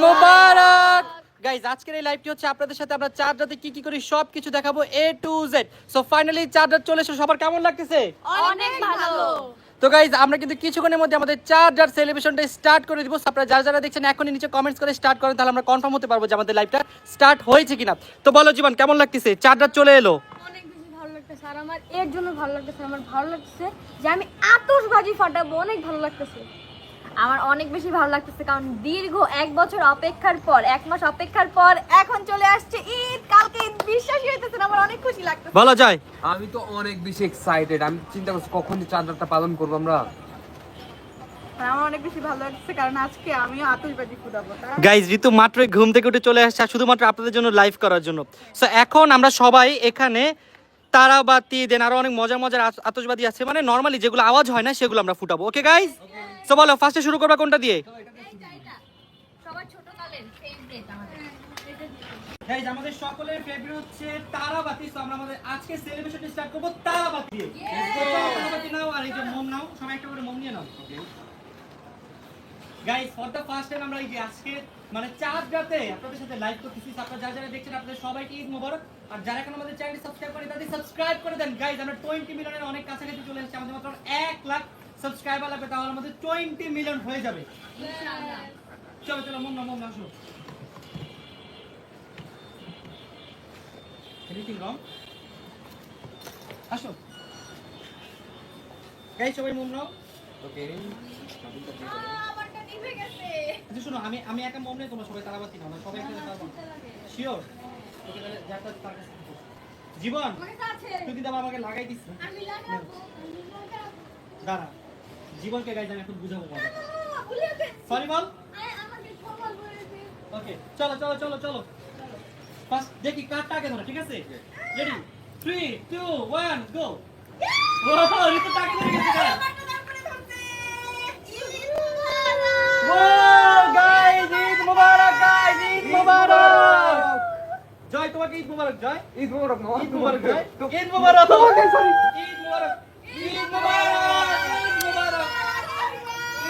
মুবারক। Guys আজকের এই লাইভটি হচ্ছে আপনাদের সাথে আমরা চাঁদ রাতে কি কি করি সব কিছু দেখাবো A to Z। So finally চাঁদ রাত চলে এসে সবার কেমন লাগতেছে? অনেক ভালো। তো গাইজ আমরা কিন্তু কিছুক্ষণের মধ্যে আমাদের চাঁদ রাত সেলিব্রেশনটা স্টার্ট করে দিব। আপনারা যারা যারা দেখছেন এখনই নিচে কমেন্টস করে স্টার্ট করেন, তাহলে আমরা কনফার্ম হতে পারবো যে আমাদের লাইভটা স্টার্ট হয়েছে কিনা। তো বলো জীবন কেমন লাগতেছে? চাঁদ রাত চলে এলো। অনেক বেশি ভালো লাগতেছে, আর আমার এর জন্য ভালো লাগতেছে, আমার ভালো লাগতেছে যে আমি আতশবাজি ফাটাবো, অনেক ভালো লাগতেছে। আমার অনেক বেশি ভালো লাগতেছে কারণ দীর্ঘ 1 বছর অপেক্ষার পর, 1 মাস অপেক্ষার পর এখন চলে আসছে ঈদ। কালকে ঈদ, বিশ্বাসই হইতেছে না, আমার অনেক খুশি লাগতেছে। বলা যায় আমি তো অনেক বেশি এক্সাইটেড। আমি চিন্তা করছি কখন চাঁদ রাতটা পালন করবো আমরা। আমার অনেক বেশি ভালো লাগতেছে কারণ আজকে আমিও আতশবাজি ফুটাবো। গাইজ ঋতু মাত্রই ঘুম থেকে উঠে চলে আসছে শুধুমাত্র আপনাদের জন্য লাইভ করার জন্য। সো এখন আমরা সবাই এখানে তারাবাতি দেন আরো অনেক মজার মজার আতশবাজি আছে, মানে নরমালি যেগুলো আওয়াজ হয় না সেগুলো আমরা ফুটাবো। ওকে গাইজ, সো বলো ফার্স্টে শুরু করবা কোনটা দিয়ে? সবার ছোটকালের ফেভারিট আমাদের। গাইজ আমাদের সকলের ফেভারিট হচ্ছে তারাবাতি। সো আমরা আমাদের আজকে সেলিব্রেশন স্টার্ট করব তারাবাতি দিয়ে। তারাবাতি নাও আর এই যে মোম নাও, সবাই একটা করে মোম নিয়ে নাও। Guys for the first time আমরা এই যে আজকে মানে চাঁদ রাতে আপনাদের সাথে লাইভ করতেছি। আপনারা যারা যারা দেখছেন আপনাদের সবাইকে ঈদ মোবারক। আর যারা এখন আমাদের চ্যানেলটি সাবস্ক্রাইব করেন তাদের সাবস্ক্রাইব করে দেন। গাইজ আমরা 20 মিলিয়নের অনেক কাছাকাছি চলে এসেছি। আমাদের মাত্র 1 লাখ সাবস্ক্রাইবার লাগবে, তাহলে আমাদের 20 মিলিয়ন হয়ে যাবে ইনশাআল্লাহ। চলো চলো মোম নাও আসো। Anything wrong? আসো গাইজ সবাই মোম নাও। ওকে, আমারটা নিভে গেছে। আচ্ছা শোনো, আমি একা মোম নেই, তোমরা সবাই তারাবাতি নাও, সবাই একসাথে পারবো না। শিওর? ওকে তাহলে যাটা তার কাছে থাকো। জীবন আমার কাছে আছে। তুই কিন্তু আবার আমাকে লাগাই দিস। আমি লাগাবো, আমি লাগাবো। দাঁড়া, জীবনকে গাইজ আমি এখন বুঝাবো মজা। ভুলে গেছি। সরি বল। আমাকে ক্ষমা করে দিন। ওকে চলো চলো চলো চলো ফার্স্ট দেখি কারটা আগে ধরো, ঠিক আছে? রেডি 3 2 1 গো। ও রিতু টাকে ধরে গেছে গাইজ। আমারটা তারপরে ধরছে। ও গাইজ ঈদ মোবারক, গাইজ ঈদ মোবারক। জয় তোমাকে ঈদ মোবারক। জয় ঈদ মোবারক না, ঈদ মোবারক। জয় ঈদ মোবারক। তোমাকে সরি। ঈদ মোবারক, ঈদ মোবারক, ঈদ মোবারক,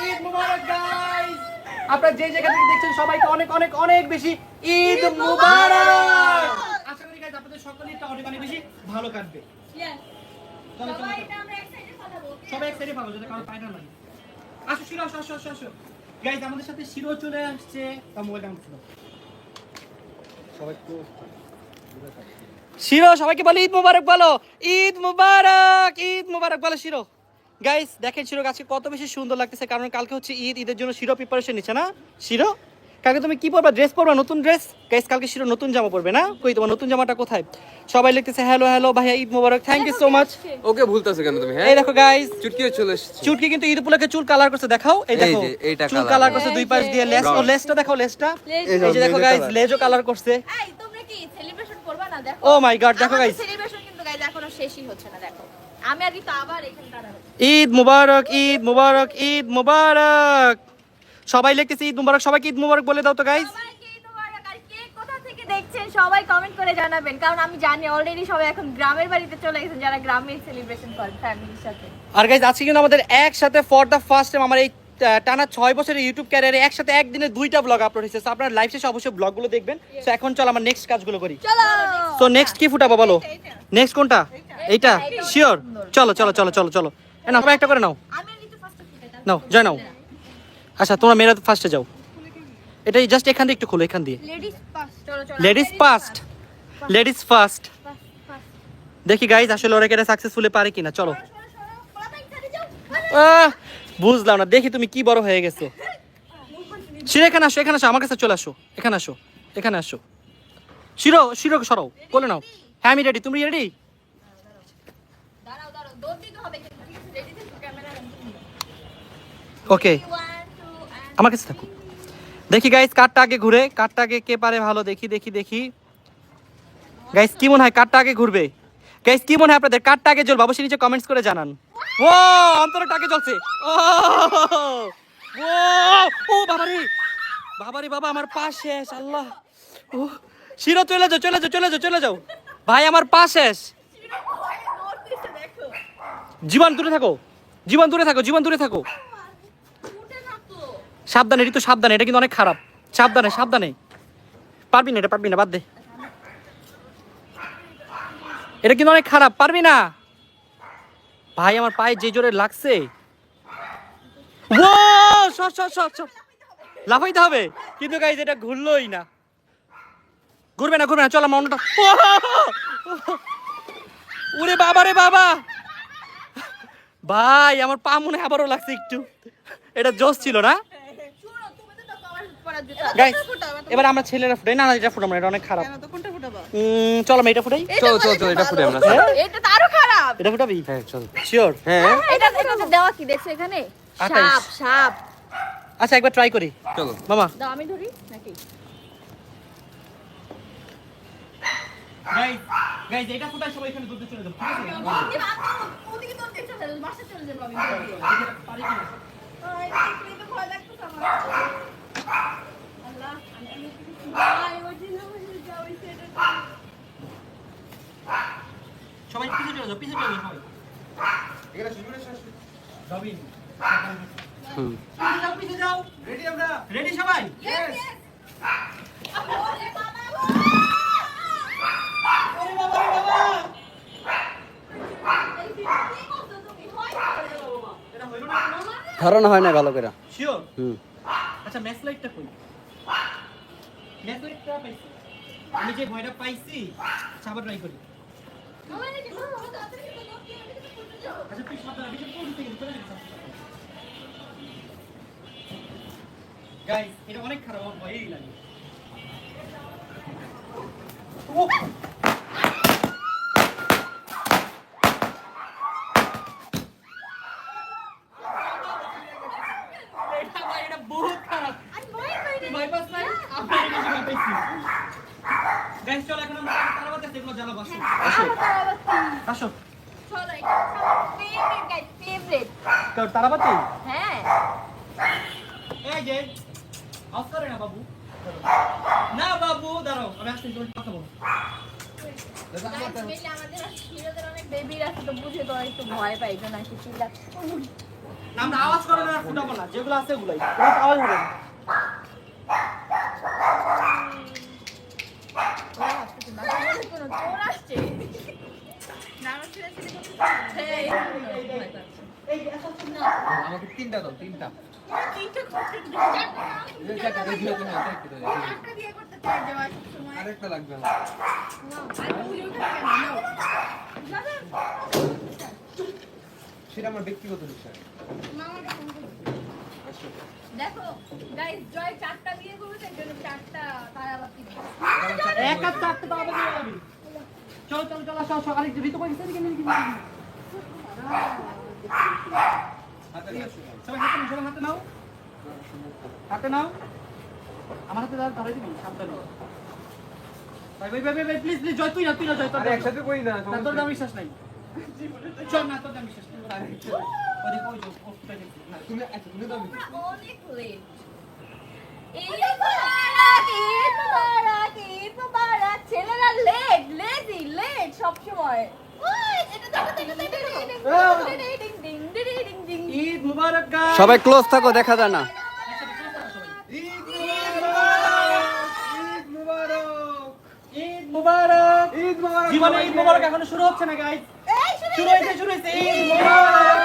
ঈদ মোবারক গাইস। আপনারা যে জায়গা থেকে দেখছেন সবাইকে অনেক অনেক অনেক বেশি ঈদ মোবারক। আশা করি গাইস আপনাদের সকলের ঈদটা অনেক অনেক বেশি ভালো কাটবে। Yes. চলো চলো সবাই এটা আমরা একসাথে ফাটাবো। সবাই এক সাইডে পাবো, যাতে কারো পায় না লাগে। আসো শিরো, আসো আসো আসো আসো গাইস, আমাদের সাথে শিরো চলে আসছে। তার মোবাইলটা আমার ছিল। সবাই তো শিরো সবাইকে বলো ঈদ মোবারক, বলো ঈদ মোবারক, ঈদ মোবারক বলো শিরো। গাইস দেখেন শিরো আজকে কত বেশি সুন্দর লাগতেছে, কারণ কালকে হচ্ছে ঈদ। ঈদের জন্য শিরো প্রিপারেশন নিচ্ছে না? শিরো কালকে তুমি কি পরবা? ড্রেস পরবা, নতুন ড্রেস? গাইস কালকে শিরো নতুন জামা পরবে না? কই তোমার নতুন জামাটা কোথায়? সবাই লিখতেছে হ্যালো হ্যালো ভাইয়া ঈদ মোবারক, থ্যাংক ইউ সো মাচ। ওকে ভুলতেছো কেন তুমি? হ্যাঁ এই দেখো গাইস, চুটকিও চলে এসেছে। চুটকি কিন্তু ঈদ উপলক্ষে চুল কালার করছে, দেখাও। এই এই দেখো যে, এইটা চুল colour। কালার করছে দুই পাশ দিয়ে। লেস, ও Brown। লেসটা দেখাও, লেসটা। Let's- এই যে দেখো লেজও গাইস, colour। লেজও কালার করছে। এই তোমরা কি সেলিব্রেশন করবা না? দেখো। ও মাই গড, দেখো গাইস, সেলিব্রেশন কিন্তু গাইস এখনো শেষই হচ্ছে না, দেখো। আমি আর রিতু আবার এখানে দাঁড়াবো। ঈদ মুবারক, ঈদ মুবারক, ঈদ মুবারক। সবাই লিখতেছে ঈদ মুবারক, সবাইকে ঈদ মুবারক বলে দাও তো গাইস। সবাইকে ঈদ মোবারক। আর কে কোথা থেকে দেখছেন সবাই কমেন্ট করে জানাবেন, কারণ আমি জানি অলরেডি সবাই এখন গ্রামের বাড়িতে চলে গেছেন, যারা গ্রামে সেলিব্রেশন করেন ফ্যামিলির সাথে। আর গাইস আজকে কিন্তু আমাদের একসাথে ফর দ্য ফার্স্ট টাইম আমার এই টানা 6 বছরের ইউটিউব ক্যারিয়ারে একসাথে একদিনে 2টা ব্লগ আপলোড হয়েছে। সো আপনারা লাইভ শেষে অবশ্যই ব্লগগুলো দেখবেন। সো এখন চলো আমরা নেক্সট কাজগুলো করি। চলো। সো নেক্সট কি ফুটাবো বলো? নেক্সট কোনটা? এইটা শিওর? চলো চলো চলো চলো চলো, এ নাও, সবাই একটা করে নাও। আমি আর রিতু ফার্স্টে ফুটাই। নাও জয় নাও। আচ্ছা তোমরা মেয়েরা ফার্স্টে যাও। এটাই জাস্ট এখান দিয়ে একটু খোলো, এখান দিয়ে। Ladies first. চলো চলো। Ladies first, ladies first. দেখি গাইজ আসলে ওরা এটা সাকসেসফুলি পারে কিনা। চলো। বুঝলাম না, দেখি তুমি কি বড় হয়ে গেছো। শিরো এখানে আসো, এখানে আসো, আমার কাছে চলে আসো, এখানে আসো, এখানে আসো। শিরো, শিরো সরাও, বলে নাও। হ্যাঁ আমি রেডি, তুমি রেডি? দাঁড়াও দাঁড়াও, দৌড় দিতে হবে কিন্তু, ঠিক আছে? রেডি থেকো, ক্যামেরা রাখো। ওকে 1 2 and আমার কাছে থাকো। দেখি গাইজ কারটা আগে ঘুরে, কারটা আগে কে পারে ভালো। দেখি দেখি দেখি গাইজ কি মনে হয় কারটা আগে ঘুরবে? গাইজ কি মনে হয় আপনাদের কারটা আগে জ্বলবে? অবশ্যই নিচে কমেন্টস করে জানান। ও অন্তরটা আগে জ্বলছে। ও ও ও বাবারে, বাবারে বাবা, আমার পা শেষ। আল্লাহ, ও শিরো চলে যাও, চলে যাও, চলে যাও, চলে যাও ভাই, আমার পা শেষ। দৌড় দিতে দেখো। জীবন দূরে থাকো, জীবন দূরে থাকো, জীবন দূরে থাকো। উঠে থাকো। সাবধানে ঋতু, সাবধানে, এটা কিন্তু অনেক খারাপ। সাবধানে সাবধানে, পারবি না, এটা পারবি না, বাদ দে। এটা কিন্তু অনেক খারাপ, পারবি না ভাই। আমার পায়ে যে জোরে লাগছে, ও শট শট শট শট, লাফাইতে হবে কিন্তু গাইজ এটা ঘুরলোই না, ঘুরবে না ঘুরবে না, চল আমার অন্যটা। ওরে বাবা রে বাবা, ভাই আমার পা মনে হয় আবারও লাগছে একটু, এটা জোশ ছিল না গাইস। এবার আমরা ছেলেরা ফুটাই, না না এটা ফুটাবো না, এটা অনেক খারাপ। চলো আমি এটা ফুটাই, চল চল চল, এটা ফুটে আমরা। এটা তো আরো খারাপ। এটা ফুটাবি? হ্যাঁ চল। শিওর? হ্যাঁ এটা দেওয়া কি দেখছো এখানে? 28 সাপ সাপ। আচ্ছা একবার ট্রাই করি চলো মামা। দাও আমি ধরি নাকি? গাইস গাইস এটা ফুটাই সবাই এখানে দুধ চলে যাবে, ঠিক আছে? ওদিকে তো দেখছো বাসা চলে যাবো আমি। পারি কি না? এই তো ভয় লাগতেছে আমার। আল্লাহ আমি ভাই ওই যাও এই সেটা। সবাই পিছে চলে যাও, পিছে চলে যাও সবাই। এখানে শুরু করে শেষ। রবিন হুম। পিছে যাও, পিছে যাও। রেডি আমরা? রেডি সবাই? Yes yes. ওরে বাবা গো। ওরে বাবা রে বাবা, এই কি করছো তুমি? হয় এটা হইলো না কেন? ধারণা হয় না ভালো করে। শিওর? হুম। আচ্ছা ম্যাচ লাইটটা কই? ম্যাচ লাইটটা পাইছি, আমি যে ভয়টা পাইছি। আচ্ছা আবার ট্রাই করি। আমার নাকি বড় বড় তাড়াতাড়ি তো লোক কি আমি কিছু করতে যাও। আচ্ছা তুই সাবধানে, বেশি পড়তে থেকে চলে যা। গাইস এটা অনেক খারাপ, আমার ভয়ই লাগে। ও এটা ভাই, এটা বহুত খারাপ। আমি ভয় পাই তুই না। ভয় পাস নাই? আমি এটা বেশি ভয় পাইছি। গাইস চল এখন আমরা তারা বাতাস এগুলো জ্বালাবো, আসো আসো আসো। চলো এটা ফেভারিট গাইস ফেভারিট। তোর তারাবাতি? হ্যাঁ এই যে অফ করে না বাবু, না বাবু দাঁড়াও, আমি আসছি তোমার কথা বলবো। গাইস আমাদের হিরোদের অনেক বেবির আছে তো বুঝে তো একটু ভয় পাই তো নাকি চিল্লা। না আমরা আওয়াজ করে না, ফুটাবো না, যেগুলো আছে ওগুলাই, কোনো আওয়াজ হবে না। ওরা আসছে না কোনো চোর আসছে না আমার ছেলে ছেলে করতে এই এই গ্যাস আছে না? আমাকে তিনটা দাও, তিনটা। তিনটা করতে এই চারটা দিয়ে দিও তুমি, চারটা দাও। একটা দিয়ে করতে চাই দেওয়া সময় আরেকটা লাগবে আমার। না আর পুরো খাবে না সেটা আমার ব্যক্তিগত বিষয়। মামাকে ফোন করো। দেখো গাইস জয় চারটা বিয়ে করবে তার জন্য চারটা তারাবাতি এক আর চারটে তারাবাতি হয়ে যাবে। চল চল চল আসো আসো, আরেক ঋতু কই গেছে কেন কি? হাতে নিয়ে আসো। সবাই হাতে নাও, সবাই হাতে নাও, হাতে নাও। আমার হাতে ধরে দিবি সাবধানে। ভাই ভাই ভাই ভাই প্লিজ প্লিজ, জয় তুই না, তুই না, জয় তোর। আরে একসাথে করি না। না তোর দাম বিশ্বাস নাই। চল না তোর দাম বিশ্বাস নাই। ওই দেখো ওই যে কোফটা দেখছি। তুমি আচ্ছা তুমি দাও। অনেক লেট ঈদ মুবারক ঈদ মুবারক ঈদ মুবারক ছেলেরা লেট লেজি লেট সব সময় ওই এটা দেখো দেখো ding ding ding ding ding Eid মুবারক গাইস। সবাই ক্লোজ থাকো, দেখা যায় না। ঈদ মুবারক, ঈদ মুবারক, ঈদ মুবারক। জীবনে ঈদ মুবারক এখনো শুরু হচ্ছে না গাইস, এই শুরু হয়েছে ঈদ মুবারক।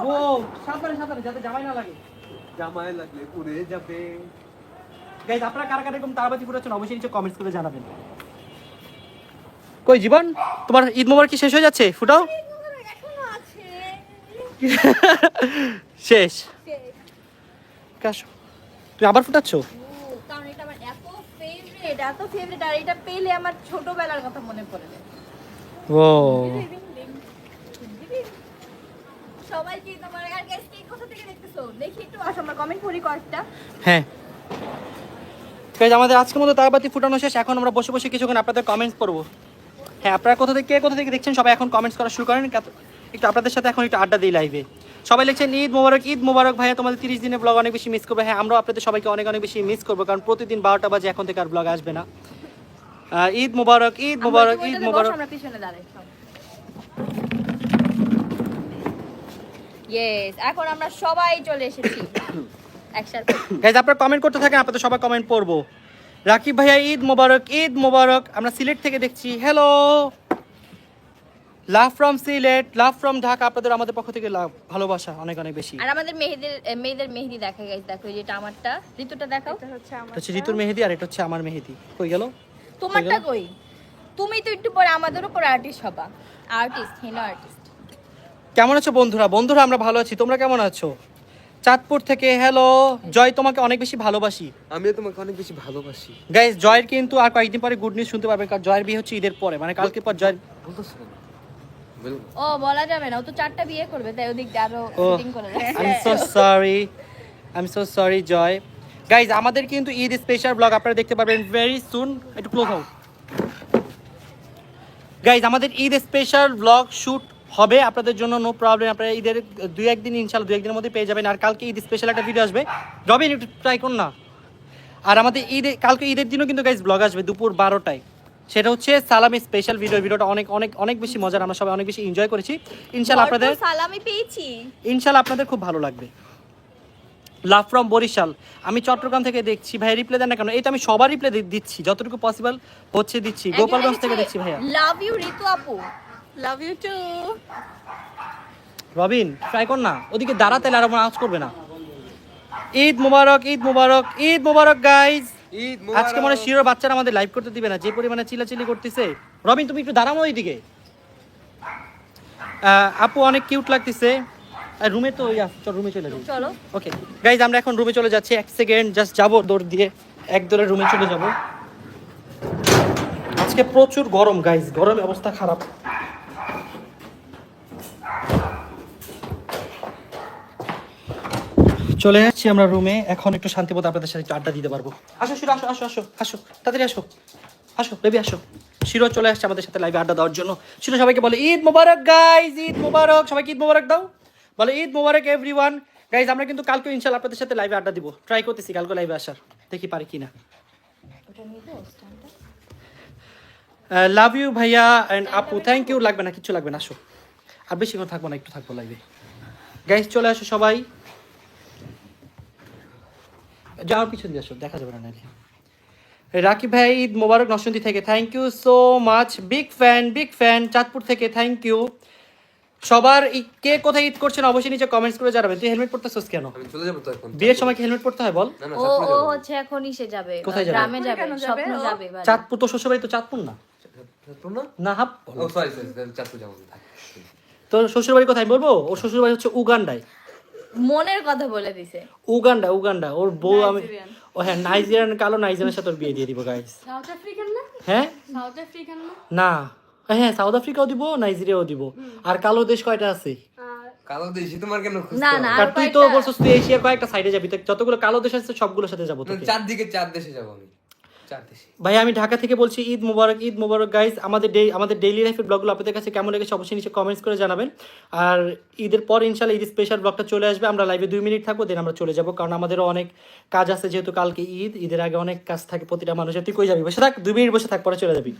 ও সাবধানে সাবধানে, যাতে জামাই না লাগে। জামায় লাগলে উড়ে যাবে। গাইস আপনারা কারা কারা এরকম তারাবাতি ফুটাচ্ছেন অবশ্যই নিচে কমেন্টস করে জানাবেন। কই জীবন, তোমার ঈদ মুবারক কি শেষ হয়ে যাচ্ছে? ফুটাও। ঈদ মুবারক এখনো আছে শেষ। শেষ। কাশ তুই আবার ফুটাচ্ছ? ও, কারণ এটা আমার এত ফেভারিট আর এটা পেলে আমার ছোটবেলার কথা মনে পড়ে যায় ও সবাই কি তোমার আর গাইস কি কোথা থেকে দেখতেছো দেখি একটু আসো আমরা কমেন্ট করি কয়েকটা হ্যাঁ গাইস আমাদের আজকের মতো তারাবাতি ফুটানো শেষ। এখন আমরা বসে বসে কিছুক্ষণ আপনাদের কমেন্টস পড়বো। হ্যাঁ আপনারা কোথা থেকে দেখছেন সবাই এখন কমেন্টস করা শুরু করেন। একটু আপনাদের সাথে এখন একটু আড্ডা দিই লাইভে। সবাই লিখছেন ঈদ মোবারক ভাইয়া, তোমাদের 30 দিনের ব্লগ অনেক বেশি মিস করবো। হ্যাঁ আমরাও আপনাদের সবাইকে অনেক অনেক বেশি মিস করবো, কারণ প্রতিদিন 12টা বাজে এখন থেকে আর ব্লগ আসবে না। ঈদ মোবারক ঈদ মোবারক ঈদ মোবারক। আমরা পিছনে দাঁড়াই ইয়েস এখন আমরা সবাই চলে এসেছি একসাথে। গাইজ আপনারা কমেন্ট করতে থাকেন, আপনাদের সবাই কমেন্ট পড়বো। রাকিব ভাইয়া ঈদ মোবারক, ঈদ মোবারক। আমরা সিলেট থেকে দেখছি, hello. Love from Sylhet, love from Dhaka. আপনাদের আমাদের পক্ষ থেকে লাভ, ভালোবাসা অনেক অনেক বেশি। আর আমাদের মেয়েদের মেহেদি দেখা গাইস, দেখো এই যেটা আমারটা, ঋতুটা দেখাও। এটা হচ্ছে ঋতুর মেহেদি আর এটা হচ্ছে আমার মেহেদি। কই গেল তোমারটা কই? তুমি তো একটু পরে আমাদের উপর আর্টিস্ট হবা। Artist, hello artist. কেমন আছো বন্ধুরা? বন্ধুরা আমরা ভালো আছি, তোমরা কেমন আছো? চাঁদপুর থেকে হ্যালো। জয় তোমাকে অনেক বেশি ভালোবাসি। আমিও তোমাকে অনেক বেশি ভালোবাসি। গাইজ জয়ের কিন্তু আর কয়েকদিন পরে গুড নিউজ শুনতে পারবেন, কারণ জয়ের বিয়ে হচ্ছে ঈদের পরে, মানে কালকে পর জয়ের। বলতেছো কেন? ও বলা যাবে না, ও তো 4টা বিয়ে করবে, তাই ওদিক দিয়ে আরো ও ফিটিং করে রাখছে। I am so sorry Joy. Guys আমাদের কিন্তু ঈদ স্পেশাল ব্লগ আপনারা দেখতে পারবেন ভেরি সুন। একটু ক্লোজ হও গাইজ, আমাদের ঈদ স্পেশাল ব্লগ শুট হবে আপনাদের জন্য, নো প্রবলেম। আপনারা ঈদের 2-1 দিন ইনশাল্লাহ 2-1 দিনের মধ্যে পেয়ে যাবেন। আর কালকে ঈদ স্পেশাল একটা ভিডিও আসবে, রবিন একটু ট্রাই করুন না। আর আমাদের কালকে ঈদের দিনও কিন্তু গাইজ ব্লগ আসবে দুপুর 12টায়, সেটা হচ্ছে সালামি স্পেশাল ভিডিও। ভিডিওটা অনেক অনেক অনেক বেশি মজার, আমরা সবাই অনেক বেশি এনজয় করেছি। ইনশাল্লাহ আপনাদের ভরপুর সালামি পেয়েছি। ইনশাল্লাহ আপনাদের খুব ভালো লাগবে। লাভ ফ্রম বরিশাল, আমি চট্টগ্রাম থেকে দেখছি। ভাই রিপ্লাই দেন না কেন? এই তো আমি সবার রিপ্লাই দিচ্ছি, যতটুকু পসিবল হচ্ছে দিচ্ছি। গোপালগঞ্জ থেকে দেখছি ভাইয়া। লাভ ইউ ঋতু আপু। Love you too. Robin try কর না, ওদিকে দাঁড়াতে আর আমার আওয়াজ করবে না। ঈদ মোবারক, ঈদ মোবারক, ঈদ মোবারক গাইজ। ঈদ আজকে মনে হয় শিরোর বাচ্চারা আমাদের লাইভ করতে দিবে না, যে পরিমাণে চিল্লাচিল্লি করতেছে। রবিন তুমি একটু দাঁড়াও ওইদিকে। আপু অনেক কিউট লাগতেছে। রুমে তো রুমে চলে যাবো। চলো। ওকে গাইজ, আমরা এখন রুমে চলে যাচ্ছি। 1 সেকেন্ড জাস্ট যাবো, দৌড় দিয়ে এক দৌড়ে রুমে চলে যাব। আজকে প্রচুর গরম গাইজ, গরমে অবস্থা খারাপ। চলে যাচ্ছি আমরা রুমে, এখন একটু শান্তিমতো আপনাদের সাথে একটু আড্ডা দিতে পারবো। আসো শিরো, আসো আসো আসো আসো, তাড়াতাড়ি আসো, আসো বেবি আসো। শিরো চলে আসছে আমাদের সাথে লাইভে আড্ডা দেওয়ার জন্য। শিরো সবাইকে বলে ঈদ মোবারক গাইজ, ঈদ মোবারক। সবাইকে ঈদ মোবারক দাও, বলে ঈদ মোবারক এভরিওয়ান। গাইজ আমরা কিন্তু কালকে ইনশাল্লাহ আপনাদের সাথে লাইভে আড্ডা দিব, ট্রাই করতেছি কালকে লাইভে আসার, দেখি পারি কিনা। লাভ ইউ ভাইয়া অ্যান্ড আপু, থ্যাংক ইউ। লাগবে না, কিচ্ছু লাগবে না, আসো। আর বেশিক্ষণ থাকবো না, একটু থাকবো লাইভে। গাইজ চলে আসো সবাই, যাওয়ার পিছন দিয়ে আসো, দেখা যাবে না নাকি। রাকিব ভাই ঈদ মোবারক নরসিংদী থেকে, thank you so much. Big fan Chandpur থেকে, থ্যাংক ইউ। সবার কে কোথায় ঈদ করছেন অবশ্যই নিচে কমেন্টস করে জানাবেন। তুই হেলমেট পরতেছিস কেন? আমি চলে যাবো তো এখন। বিয়ের সময় কি হেলমেট পরতে হয় বল? না না, ও চাঁদপুরে ও যাবো। হচ্ছে এখন ইসে যাবে, কোথায় যাবে? গ্রামে যাবে, স্বপ্ন যাবে এবার। চাঁদপুর তো শ্বশুরবাড়ি তো চাঁদপুর না? চাঁদপুর না? না হাপ, ও সরি, চাঁদপুর যাবো। তোর শ্বশুরবাড়ি কোথায় বলবো? ওর শ্বশুরবাড়ি হচ্ছে উগান্ডায়। মনের কথা বলে দিছে। উগান্ডা। ওর বউ আমি, ও হ্যাঁ নাইজেরিয়ান, কালো নাইজেরিয়ানের সাথে ওর বিয়ে দিয়ে দিব গাইস। সাউথ আফ্রিকান না? হ্যাঁ সাউথ আফ্রিকান না? না, হ্যাঁ সাউথ আফ্রিকাও দিব, নাইজেরিয়াও দিব। আর কালো দেশ কয়টা আছে? কালো দেশি তোমার কেন খুঁজতে না হবে? না, আর তুই তো বলছিস তুই এশিয়ার কয়েকটা সাইডে যাবি, তো যতগুলো কালো দেশ আছে সবগুলোর সাথে যাবো তোকে। চারদিকে 4 দেশে যাবো আমি, 4 দেশে। ভাই আমি ঢাকা থেকে বলছি, ঈদ মোবারক গাইস। আমাদের ডেইলি লাইফের ব্লগগুলো আপনাদের কাছে কেমন লেগেছে অবশ্যই নিচে কমেন্টস করে জানাবেন। আর ঈদের পর ইনশাল্লাহ ঈদ স্পেশাল ব্লগটা চলে আসবে। আমরা লাইভে 2 মিনিট থাকবো, দেন আমরা চলে যাবো, কারণ আমাদেরও অনেক কাজ আছে, যেহেতু কালকে ঈদের আগে অনেক কাজ থাকে প্রতিটা মানুষের। তুই কই যাবি? বসে থাক, 2 মিনিট বসে থাক, পরে চলে যাবি।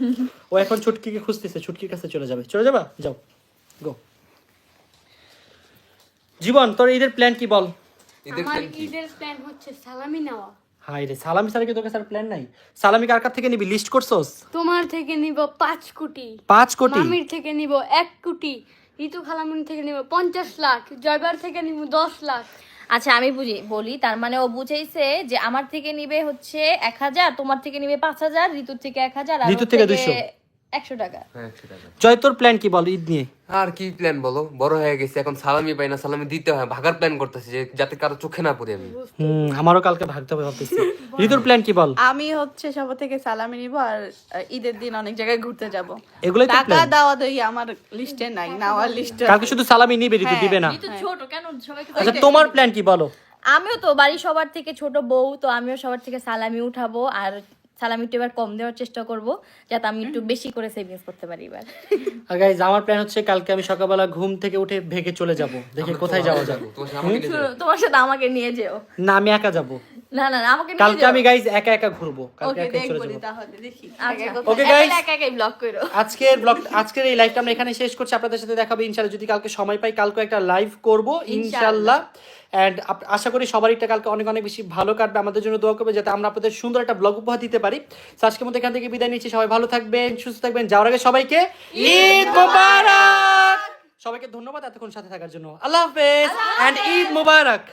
ও এখন ছুটকিকে খুঁজতেছে, ছুটকির কাছে চলে যাবা, যাও গো। জীবন তোর ঈদের প্ল্যান কি বল? ঈদের আমার plan কি? ঈদের প্ল্যান হচ্ছে সালামি নেওয়া। হাই রে, সালামি ছাড়া কি তোর কাছে আর প্ল্যান নাই? সালামি কার কাছ থেকে নিবি, লিস্ট করছস? তোমার থেকে নিব 5 কোটি, 5 কোটি? মামির থেকে নিব 1 কোটি, ঋতু খালামুন থেকে নিব 50 লাখ, জয়বার থেকে নিব 10 লাখ। আচ্ছা আমি বলি, তার মানে ও বুঝাইছে যে আমার থেকে নিবে হচ্ছে 1000, তোমার থেকে নিবে 5000, ঋতুর থেকে 1000, আর ঋতুর থেকে 200 100 টাকা। হ্যাঁ 100 টাকা। জয় তোর প্ল্যান কি বল ঈদ নিয়ে? আর কি প্ল্যান বলো? বড় হয়ে গেছে এখন, সালামি পাই না, সালামি দিতে হয়। ভাগার প্ল্যান করতেছি যে যাতে কারো চোখে না পড়ি আমি। আমারও কালকে ভাগতে হবে ভাবতেছি। ঋতুর প্ল্যান কি বল? আমি হচ্ছে সবার থেকে সালামি নিব আর ঈদের দিন অনেক জায়গায় ঘুরতে যাব। এগুলোই তো টাকা প্ল্যান। দেওয়া দেই আমার লিস্টে নাই, নেওয়ার লিস্টে। কালকে শুধু সালামি নিবে, ঋতু দিবে না। ঋতু ছোট কেন, সবাইকে আচ্ছা তোমার প্ল্যান কি বলো? আমিও তো বাড়ি সবার থেকে ছোট বউ, তো আমিও সবার থেকে সালামি উঠাবো, আর সালামিটা এবার কম দেওয়ার চেষ্টা করব, যাতে আমি একটু বেশি করে সেভিংস করতে পারি এবার। আর গাইজ আমার প্ল্যান হচ্ছে কালকে আমি সকালবেলা ঘুম থেকে উঠে ভেগে চলে যাব, দেখি কোথায় যাওয়া যাবে। তোমার সাথে আমাকে নিয়ে যাও। তোমার সাথে আমাকে নিয়ে যেও। না আমি একা যাব। না না না, আমাকে নিয়ে কালকে যাও। আমি গাইজ একা একা ঘুরবো, কালকে ওকে একা চলে দেখবো যাবো। তাহলে দেখি আচ্ছা Okay, guys. একা একাই ব্লগ করো। আজকের এই লাইভটা আমরা এখানে শেষ করছি, আপনাদের সাথে দেখাবো ইনশাআল্লাহ যদি কালকে সময় পাই, কালকে একটা লাইভ করব ইনশাআল্লাহ। এন্ড আশা করি সবারইটা কালকে অনেক অনেক বেশি ভালো কাটবে, আমাদের জন্য দোয়া করবে যাতে আমরা আপনাদের সুন্দর একটা ব্লগ উপহার দিতে পারি। তো আজকের মতো এখান থেকে বিদায় নিচ্ছি, সবাই ভালো থাকবেন, সুস্থ থাকবেন, যাওয়ার আগে সবাইকে ঈদ মোবারক। সবাইকে ধন্যবাদ এতক্ষণ সাথে থাকার জন্য। আল্লাহ হাফেজ এন্ড ঈদ মোবারক।